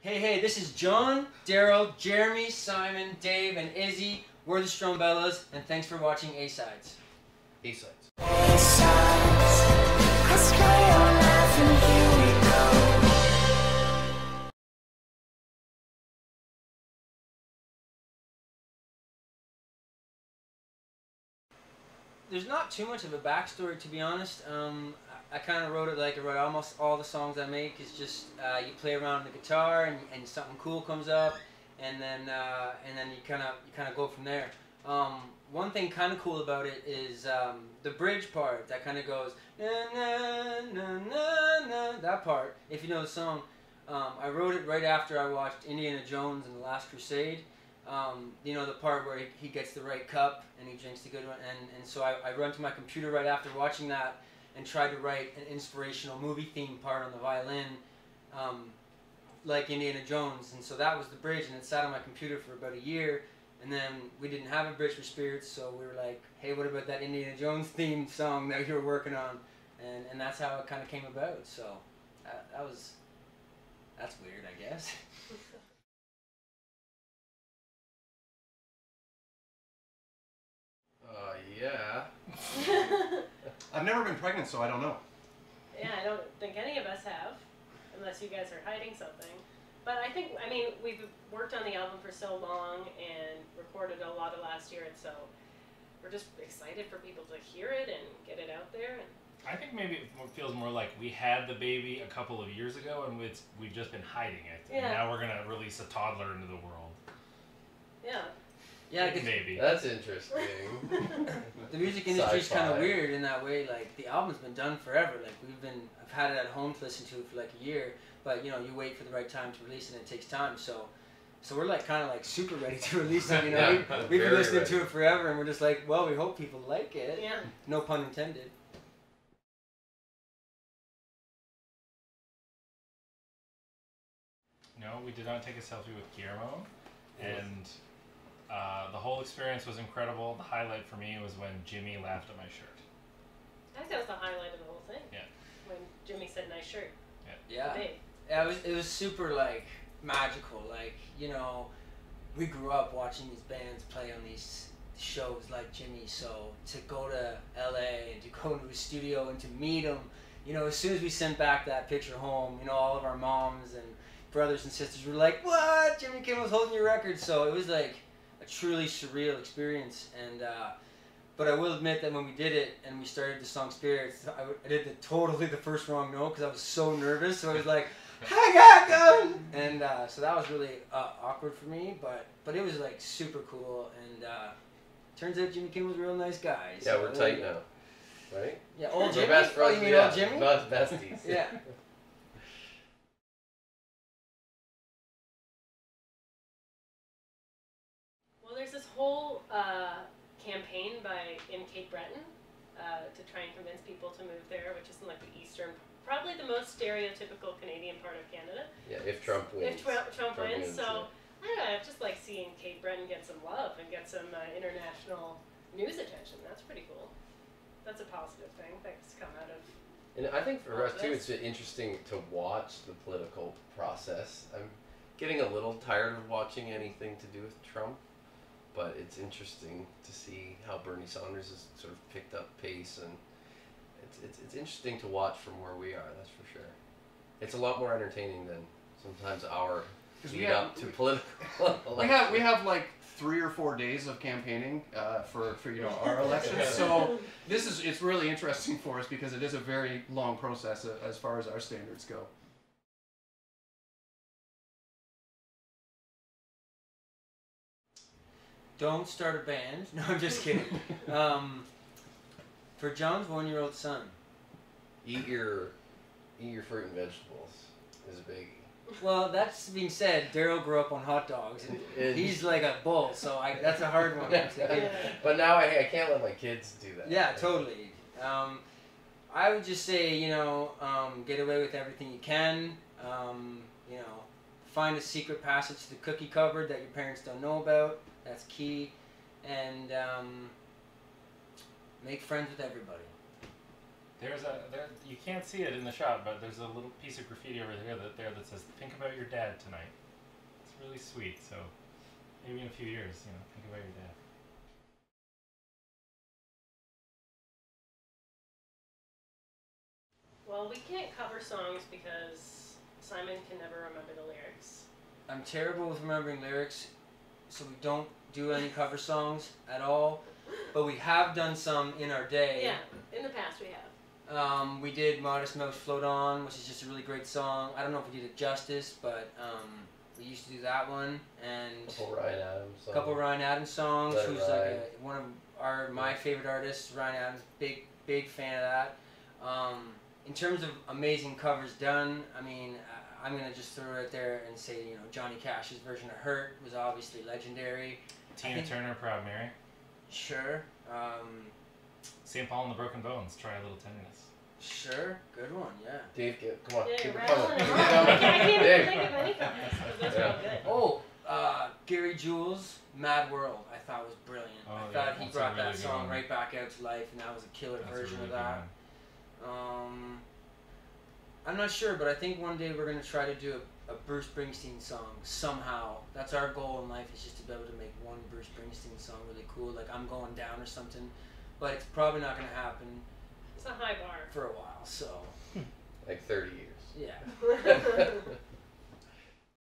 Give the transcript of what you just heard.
Hey, this is John, Daryl, Jeremy, Simon, Dave, and Izzy. We're the Strumbellas, and thanks for watching A-Sides. A-Sides. Let's play on life and here we go. There's not too much of a backstory, to be honest. I kind of wrote it like I wrote almost all the songs I make. It's just you play around the guitar and something cool comes up, and then you kind of go from there. One thing kind of cool about it is the bridge part that kind of goes na na na na na. That part, if you know the song, I wrote it right after I watched Indiana Jones and the Last Crusade. You know, the part where he gets the right cup and he drinks the good one, and so I run to my computer right after watching that and tried to write an inspirational movie theme part on the violin, like Indiana Jones, and so that was the bridge, and it sat on my computer for about a year, and then we didn't have a bridge for Spirits, so we were like, hey, what about that Indiana Jones theme song that you were working on, and that's how it kind of came about, so that's weird, I guess. Yeah. I've never been pregnant, so I don't know. Yeah, I don't think any of us have, unless you guys are hiding something. But I think, I mean, we've worked on the album for so long and recorded a lot of last year, and so we're just excited for people to hear it and get it out there. And I think maybe it feels more like we had the baby a couple of years ago, and we've just been hiding it. Yeah. And now we're going to release a toddler into the world. yeah. Yeah, Maybe. That's interesting. the music industry's kind of Sci-fi. weird in that way. Like, the album's been done forever. Like, I've had it at home to listen to it for like a year, but you know, you wait for the right time to release it, and it takes time. So we're like kind of like super ready to release it. You know, Yeah, we've been very listening ready. to it forever, and we're just like, well, we hope people like it. Yeah. No pun intended. No, we did not take a selfie with Guillermo, and the whole experience was incredible. The highlight for me was when Jimmy laughed at my shirt. I think that was the highlight of the whole thing. Yeah. When Jimmy said, nice shirt. Yeah. Big. Yeah, it was super like magical. Like, you know, we grew up watching these bands play on these shows like Jimmy. So to go to LA and to go into a studio and to meet him, you know, as soon as we sent back that picture home, you know, all of our moms and brothers and sisters were like, "What? Jimmy Kimmel's holding your record!" So it was like a truly surreal experience. And but I will admit that when we did it and we started the song Spirits, I did totally the first wrong note because I was so nervous. So I was like, "I got gun," and so that was really awkward for me. But it was like super cool, and turns out Jimmy Kimmel's a real nice guy. Yeah, so we're tight now, right? Yeah, old We're Jimmy. best Oh, friends. you mean Yeah, old Jimmy? besties. Yeah. Well, there's this whole campaign in Cape Breton to try and convince people to move there, which is in like the eastern, probably the most stereotypical Canadian part of Canada. Yeah, if Trump wins. If Trump wins, so yeah. I don't know, I just like seeing Cape Breton get some love and get some international news attention. That's pretty cool. That's a positive thing that's come out of. And I think for all us too, this. it's interesting to watch the political process. I'm getting a little tired of watching anything to do with Trump, but it's interesting to see how Bernie Sanders has sort of picked up pace, and it's interesting to watch from where we are. That's for sure. It's a lot more entertaining than sometimes our lead up to political. We have like 3 or 4 days of campaigning for you know our elections. So it's really interesting for us because it is a very long process as far as our standards go. Don't start a band. No, I'm just kidding. For John's 1-year-old son. Eat your fruit and vegetables is a biggie. Well, that's being said, Daryl grew up on hot dogs, and he's like a bull, so that's a hard one. But now I can't let my kids do that. Yeah, totally. I would just say, you know, get away with everything you can. You know, find a secret passage to the cookie cupboard that your parents don't know about. That's key. And make friends with everybody. You can't see it in the shot, but there's a little piece of graffiti over that says "Think about your dad tonight." It's really sweet. So maybe in a few years, think about your dad. Well, we can't cover songs because Simon can never remember the lyrics. I'm terrible with remembering lyrics, so we don't do any cover songs at all. But we have done some in our day. Yeah, in the past we have. We did Modest Mouse Float On, which is just a really great song. I don't know if we did it justice, but we used to do that one. And a couple Ryan Adams songs. Who's like one of my favorite artists, Ryan Adams. Big fan of that. In terms of amazing covers done, I mean, I'm gonna just throw it out there and say, Johnny Cash's version of "Hurt" was obviously legendary. Tina Turner, "Proud Mary." Sure. St. Paul and the Broken Bones, "Try a Little Tenderness." Sure, good one, yeah. Dave, come on, Yeah, keep you're it coming. rattling Keep them it off. coming. I can't Dave. even think of any covers. Those are all good. Gary Jules' "Mad World" I thought was brilliant. Oh, I yeah, thought he that's a brought really that good song one. right back out to life, and that was a killer That's a version really of good that. one. I'm not sure, but I think one day we're going to try to do a Bruce Springsteen song somehow. That's our goal in life, is just to be able to make one Bruce Springsteen song really cool, like "I'm Going Down" or something. But it's probably not going to happen It's a high bar. for a while, so Like 30 years. yeah.